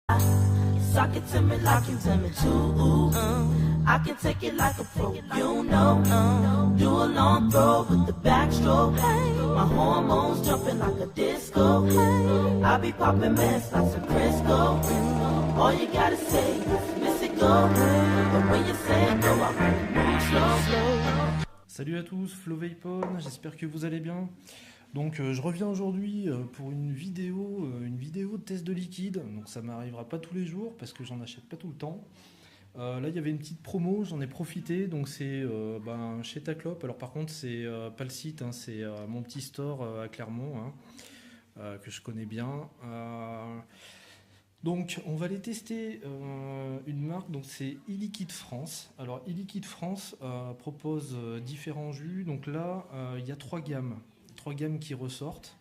Suck it to me like you want me to. I can take it like a pro, you know. Do a long throw with the backstroke. My hormones jumping like a disco. I be popping mess like some Crisco. All you gotta say is miss it go. But when you say it go, I really move slow. Salut à tous, Flo Vapon, j'espère que vous allez bien. Donc je reviens aujourd'hui pour une vidéo de test de liquide. Donc ça m'arrivera pas tous les jours parce que j'en achète pas tout le temps. Là il y avait une petite promo, j'en ai profité. Donc c'est chez Taclop. Alors par contre c'est pas le site, hein, c'est mon petit store à Clermont hein, que je connais bien. Donc on va aller tester une marque, donc c'est e-Liquide France. Alors e-Liquide France propose différents jus. Donc là il y a trois gammes qui ressortent.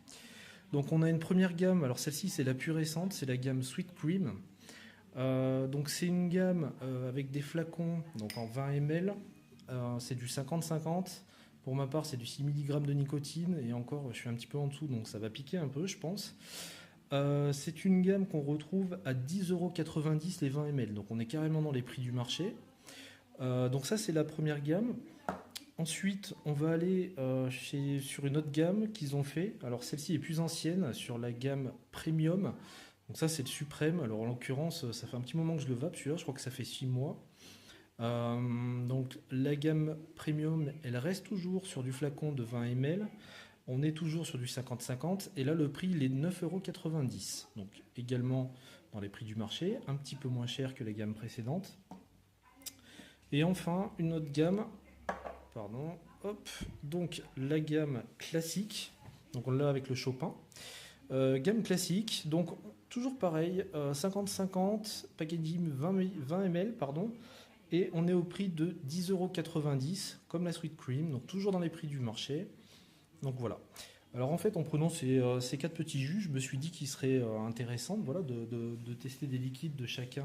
Donc on a une première gamme, alors celle-ci c'est la plus récente, c'est la gamme Sweet Cream. Donc c'est une gamme avec des flacons donc en 20 ml, c'est du 50-50. Pour ma part c'est du 6 mg de nicotine et encore je suis un petit peu en dessous donc ça va piquer un peu je pense. C'est une gamme qu'on retrouve à 10,90 € les 20 ml, donc on est carrément dans les prix du marché. Donc ça c'est la première gamme. Ensuite, on va aller sur une autre gamme qu'ils ont fait. Alors celle-ci est plus ancienne, sur la gamme Premium. Donc ça, c'est le suprême. Alors en l'occurrence, ça fait un petit moment que je le vape, celui-là. Je crois que ça fait 6 mois. Donc la gamme Premium, elle reste toujours sur du flacon de 20 ml. On est toujours sur du 50-50. Et là, le prix, il est 9,90 €. Donc également dans les prix du marché, un petit peu moins cher que la gamme précédente. Et enfin, une autre gamme... Donc la gamme classique, donc on l'a avec le Chopin. Gamme classique, donc toujours pareil, 50-50, packaging 20 ml, et on est au prix de 10,90 € comme la Sweet Cream, donc toujours dans les prix du marché. Donc voilà. Alors en fait, en prenant ces quatre petits jus, je me suis dit qu'il serait intéressant voilà, de tester des liquides de chaque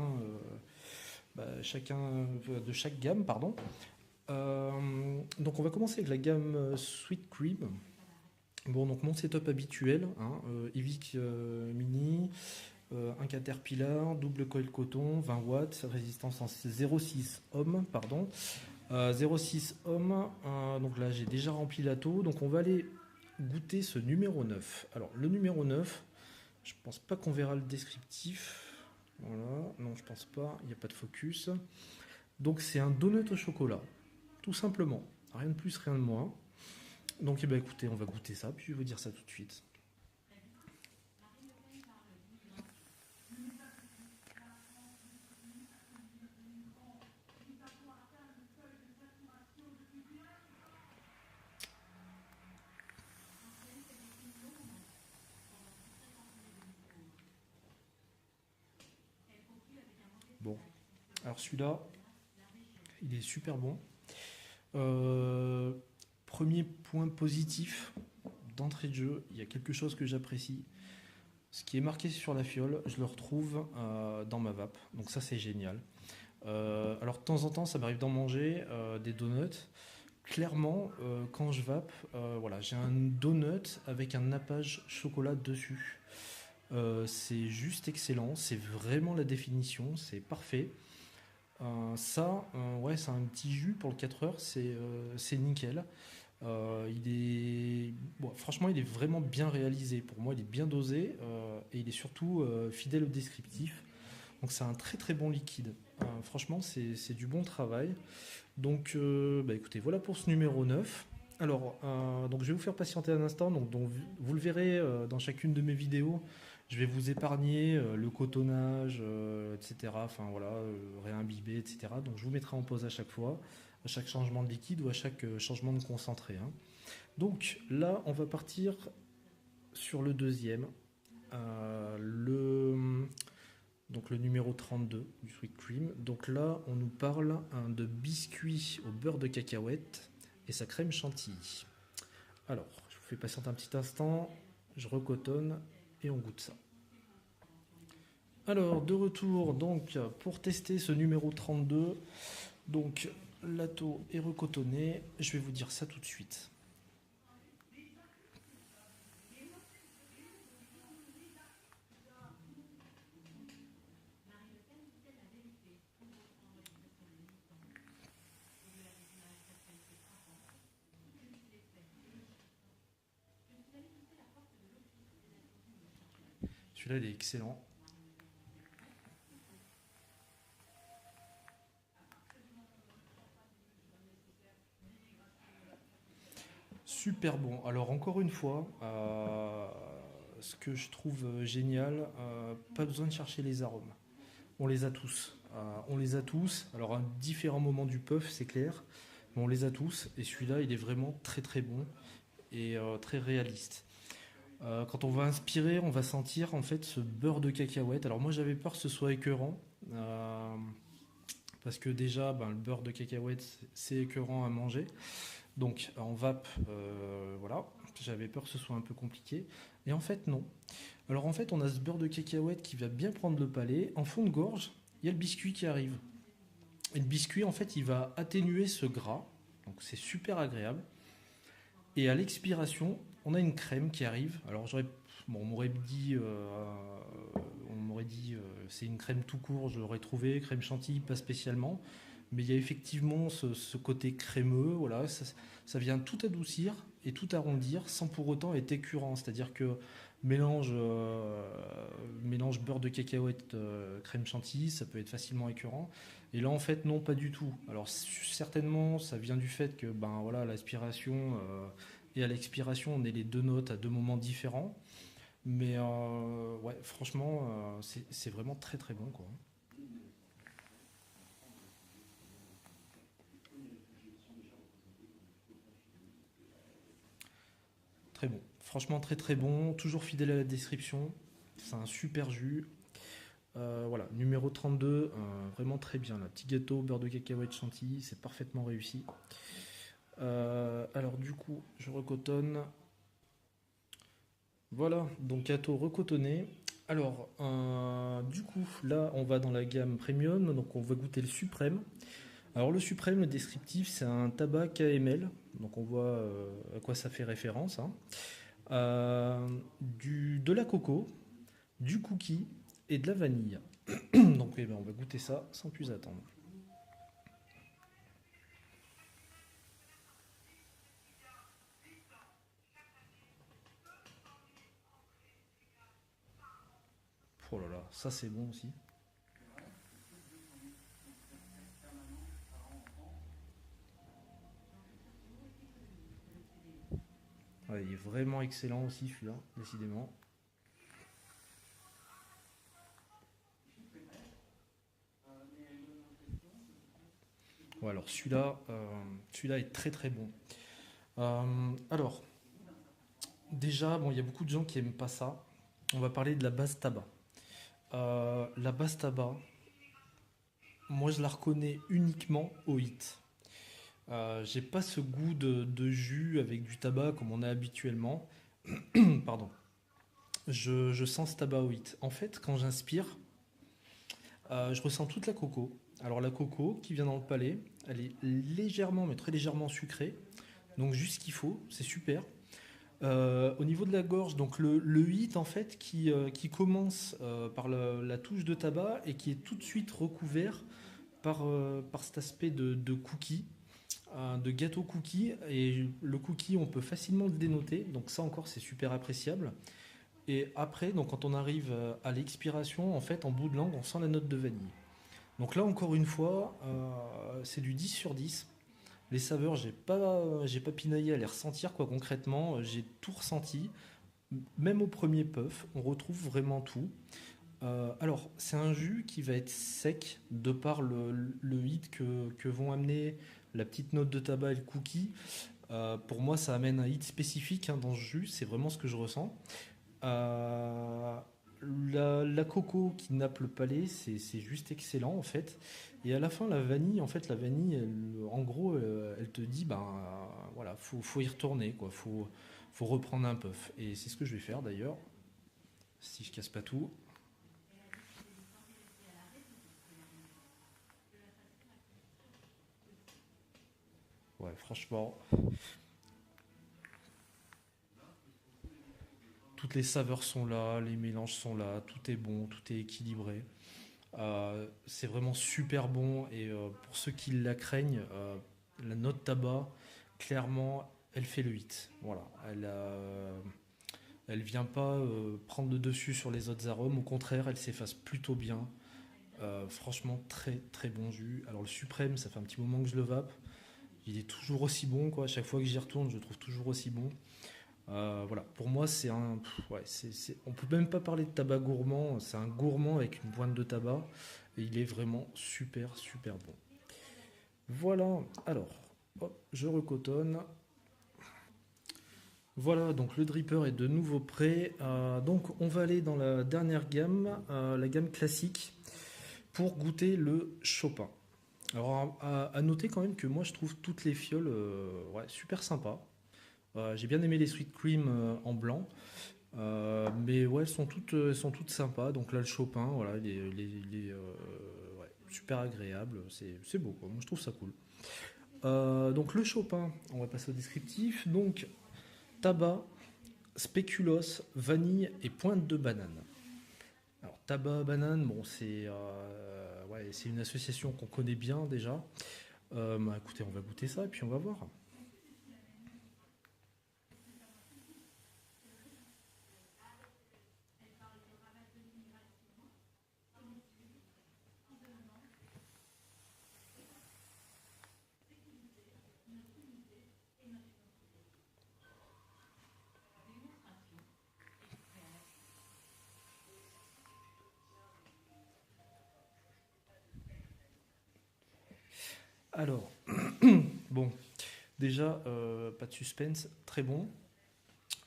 gamme, pardon. Donc on va commencer avec la gamme Sweet Cream. Bon, donc mon setup habituel, hein, Evic Mini, un Caterpillar, double coil coton, 20 watts, résistance en 0,6 ohm, 0,6 ohm. Donc là j'ai déjà rempli la taux, donc on va aller goûter ce numéro 9. Alors le numéro 9, je pense pas qu'on verra le descriptif. Voilà, non je pense pas, il n'y a pas de focus. Donc c'est un donut au chocolat. Tout simplement, rien de plus, rien de moins. Donc écoutez, on va goûter ça, puis je vais vous dire ça tout de suite. Bon, alors celui-là, il est super bon. Premier point positif d'entrée de jeu, il y a quelque chose que j'apprécie. Ce qui est marqué sur la fiole, je le retrouve dans ma vape. Donc ça c'est génial. Alors de temps en temps, ça m'arrive d'en manger des donuts. Clairement, quand je vape, voilà, j'ai un donut avec un nappage chocolat dessus. C'est juste excellent. C'est vraiment la définition. C'est parfait. Ouais, c'est un petit jus pour le 4 heures, c'est nickel. Franchement, il est vraiment bien réalisé. Pour moi, il est bien dosé et il est surtout fidèle au descriptif. Donc, c'est un très très bon liquide. Franchement, c'est du bon travail. Donc, écoutez, voilà pour ce numéro 9. Alors, donc je vais vous faire patienter un instant. Donc vous le verrez dans chacune de mes vidéos. Je vais vous épargner le cotonnage, etc. Enfin voilà, réimbiber, etc. Donc je vous mettrai en pause à chaque fois, à chaque changement de liquide ou à chaque changement de concentré. Hein. Donc là, on va partir sur le deuxième, donc le numéro 32 du Sweet Cream. Donc là, on nous parle de biscuits au beurre de cacahuète et sa crème chantilly. Alors, je vous fais patienter un petit instant, je recotonne et on goûte ça. Alors, de retour donc pour tester ce numéro 32. Donc, la taux est recotonnée. Je vais vous dire ça tout de suite. Celui-là, il est excellent. Super bon. Alors encore une fois, ce que je trouve génial, pas besoin de chercher les arômes. On les a tous. On les a tous. Alors à différents moments du puff, c'est clair, mais on les a tous. Et celui-là, il est vraiment très très bon et très réaliste. Quand on va inspirer, on va sentir en fait ce beurre de cacahuète. Alors moi, j'avais peur que ce soit écœurant. Parce que déjà, ben, le beurre de cacahuète, c'est écœurant à manger. Donc en vape, voilà, j'avais peur que ce soit un peu compliqué. Et en fait, non. Alors en fait, on a ce beurre de cacahuète qui va bien prendre le palais. En fond de gorge, il y a le biscuit qui arrive. Et le biscuit, en fait, il va atténuer ce gras. Donc c'est super agréable. Et à l'expiration, on a une crème qui arrive. Alors bon, on m'aurait dit, c'est une crème tout court, j'aurais trouvé crème chantilly, pas spécialement. Mais il y a effectivement ce côté crémeux, voilà, ça vient tout adoucir et tout arrondir sans pour autant être écœurant. C'est-à-dire que mélange, mélange beurre de cacahuète, crème chantilly, ça peut être facilement écœurant. Et là, en fait, non, pas du tout. Alors, certainement, ça vient du fait que, ben voilà, l'aspiration et à l'expiration, on est les deux notes à deux moments différents. Mais ouais, franchement, c'est vraiment très très bon, quoi. Très bon. Franchement, très très bon. Toujours fidèle à la description. C'est un super jus. Voilà, numéro 32, vraiment très bien. Là. Petit gâteau, beurre de cacahuète chantilly, c'est parfaitement réussi. Alors du coup, je recotonne. Voilà, donc gâteau recotonné. Alors, du coup, là, on va dans la gamme premium, donc on va goûter le suprême. Alors le suprême, le descriptif, c'est un tabac KML, donc on voit à quoi ça fait référence, hein. De la coco, du cookie et de la vanille. Donc eh ben, on va goûter ça sans plus attendre. Oh là là, ça c'est bon aussi. Ouais, il est vraiment excellent aussi celui-là, décidément. Ouais, alors celui-là est très très bon. Alors, déjà, bon, il y a beaucoup de gens qui aiment pas ça. On va parler de la base tabac. La base tabac, moi je la reconnais uniquement au hit. J'ai pas ce goût de jus avec du tabac comme on a habituellement. Pardon. Je sens ce tabac au hit. En fait, quand j'inspire, je ressens toute la coco. Alors la coco qui vient dans le palais, elle est légèrement, mais très légèrement sucrée. Donc juste ce qu'il faut, c'est super. Au niveau de la gorge, donc le hit en fait qui commence par la touche de tabac et qui est tout de suite recouvert par cet aspect de cookie, de gâteau cookie. Et le cookie, on peut facilement le dénoter. Donc ça encore, c'est super appréciable. Et après, donc quand on arrive à l'expiration, en fait, en bout de langue, on sent la note de vanille. Donc là, encore une fois, c'est du 10 sur 10. Les saveurs, j'ai pas pinaillé à les ressentir, quoi, concrètement. J'ai tout ressenti. Même au premier puff, on retrouve vraiment tout. Alors, c'est un jus qui va être sec de par le hit que vont amener la petite note de tabac et le cookie. Pour moi, ça amène un hit spécifique, hein, dans ce jus. C'est vraiment ce que je ressens. Euh, la coco qui nappe le palais, c'est juste excellent en fait. Et à la fin, la vanille, en fait, la vanille, en gros, elle te dit, ben voilà, faut y retourner, quoi. Faut reprendre un puff. Et c'est ce que je vais faire d'ailleurs, si je casse pas tout. Ouais, franchement, toutes les saveurs sont là, les mélanges sont là, tout est bon, tout est équilibré. C'est vraiment super bon et pour ceux qui la craignent, la note tabac, clairement, elle fait le hit. Voilà, Elle vient pas prendre le dessus sur les autres arômes, au contraire, elle s'efface plutôt bien. Franchement, très très bon jus. Alors le suprême, ça fait un petit moment que je le vape. Il est toujours aussi bon, quoi. À chaque fois que j'y retourne, je le trouve toujours aussi bon. Voilà, pour moi, c'est un. Ouais, on peut même pas parler de tabac gourmand. C'est un gourmand avec une pointe de tabac. Et il est vraiment super, super bon. Voilà, alors, hop, je recotonne. Voilà, donc le dripper est de nouveau prêt. Donc, on va aller dans la dernière gamme, la gamme classique, pour goûter le Chopin. Alors, à noter quand même que moi, je trouve toutes les fioles ouais, super sympas. J'ai bien aimé les Sweet Cream en blanc. Mais ouais, elles sont toutes sympas. Donc là, le Chopin, voilà, ouais, super agréable. C'est beau, quoi. Moi, je trouve ça cool. Donc le Chopin, on va passer au descriptif. Donc, tabac, spéculoos, vanille et pointe de banane. Alors, tabac, banane, bon, ouais, c'est une association qu'on connaît bien déjà. Bah, écoutez, on va goûter ça et puis on va voir. Alors, bon, déjà, pas de suspense, très bon.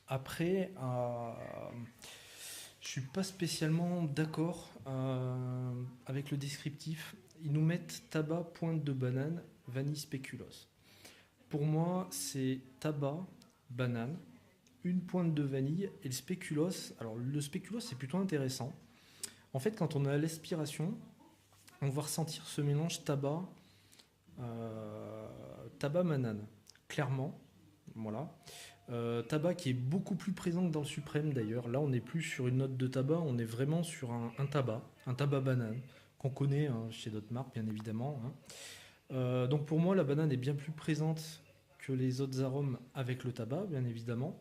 Après, je suis pas spécialement d'accord avec le descriptif. Ils nous mettent tabac, pointe de banane, vanille spéculoos. Pour moi, c'est tabac, banane, une pointe de vanille et le spéculoos. Alors, le spéculoos, c'est plutôt intéressant. En fait, quand on est à l'aspiration, on va ressentir ce mélange tabac banane, clairement. Voilà. Tabac qui est beaucoup plus présent que dans le suprême d'ailleurs. Là, on n'est plus sur une note de tabac, on est vraiment sur un tabac banane, qu'on connaît hein, chez d'autres marques, bien évidemment. Hein. Donc pour moi, la banane est bien plus présente que les autres arômes avec le tabac, bien évidemment.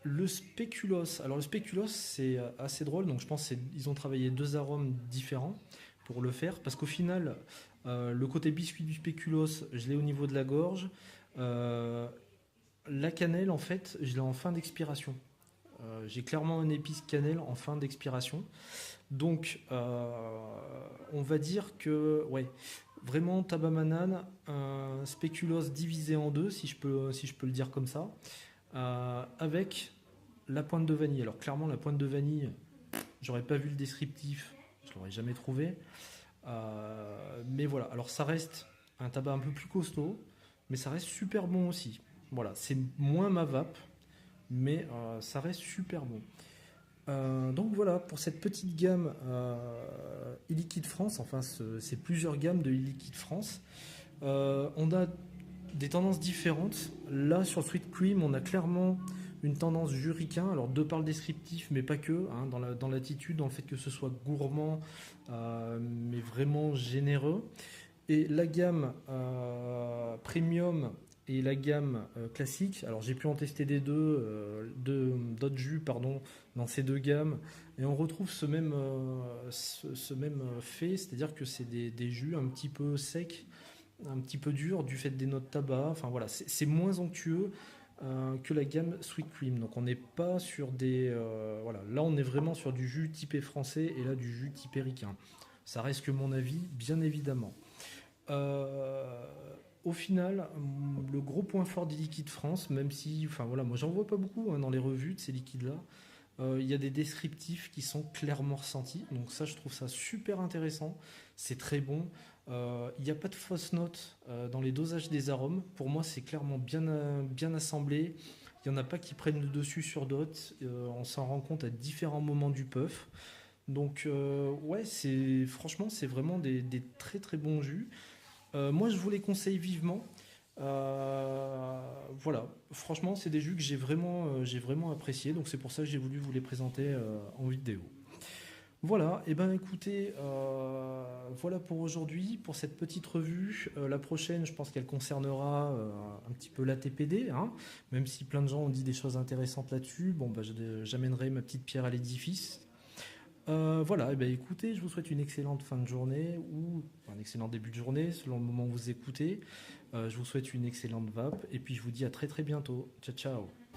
Le spéculoos, alors le spéculoos, c'est assez drôle, donc je pense qu'ils ont travaillé deux arômes différents pour le faire, parce qu'au final, le côté biscuit du spéculoos, je l'ai au niveau de la gorge. Euh, la cannelle, en fait, je l'ai en fin d'expiration. J'ai clairement un épice cannelle en fin d'expiration. Donc, on va dire que, ouais, vraiment tabac banane, un spéculoos divisé en deux, si je peux le dire comme ça, avec la pointe de vanille. Alors, clairement, la pointe de vanille, j'aurais pas vu le descriptif, je l'aurais jamais trouvé. Mais voilà, alors ça reste un tabac un peu plus costaud, mais ça reste super bon aussi. Voilà, c'est moins ma vape, mais ça reste super bon. Donc voilà, pour cette petite gamme e-liquide France, enfin c'est plusieurs gammes de e-liquide France, on a des tendances différentes. Là, sur Sweet Cream, on a clairement une tendance juriquin, alors de par le descriptif, mais pas que, hein, dans l'attitude, dans le fait que ce soit gourmand, mais vraiment généreux. Et la gamme premium et la gamme classique, alors j'ai pu en tester d'autres jus pardon, dans ces deux gammes, et on retrouve ce même fait, c'est-à-dire que c'est des jus un petit peu secs, un petit peu durs du fait des notes tabac, enfin voilà, c'est moins onctueux que la gamme Sweet Cream. Donc on n'est pas sur voilà, là on est vraiment sur du jus typé français et là du jus typé ricain. Ça reste que mon avis, bien évidemment. Au final, le gros point fort des liquides France, même si, enfin voilà, moi j'en vois pas beaucoup hein, dans les revues de ces liquides-là, il y a des descriptifs qui sont clairement ressentis. Donc ça, je trouve ça super intéressant. C'est très bon. Il n'y a pas de fausses notes dans les dosages des arômes. Pour moi, c'est clairement bien assemblé. Il n'y en a pas qui prennent le dessus sur d'autres. On s'en rend compte à différents moments du puff. Donc ouais, franchement, c'est vraiment des très très bons jus. Moi, je vous les conseille vivement. Voilà, franchement, c'est des jus que j'ai vraiment apprécié. Donc c'est pour ça que j'ai voulu vous les présenter en vidéo. Voilà, et ben écoutez, voilà pour aujourd'hui, pour cette petite revue. La prochaine, je pense qu'elle concernera un petit peu l'ATPD, hein, même si plein de gens ont dit des choses intéressantes là-dessus. Bon, bah, j'amènerai ma petite pierre à l'édifice. Voilà, et ben écoutez, je vous souhaite une excellente fin de journée ou un excellent début de journée selon le moment où vous écoutez. Je vous souhaite une excellente vape et puis je vous dis à très très bientôt. Ciao ciao.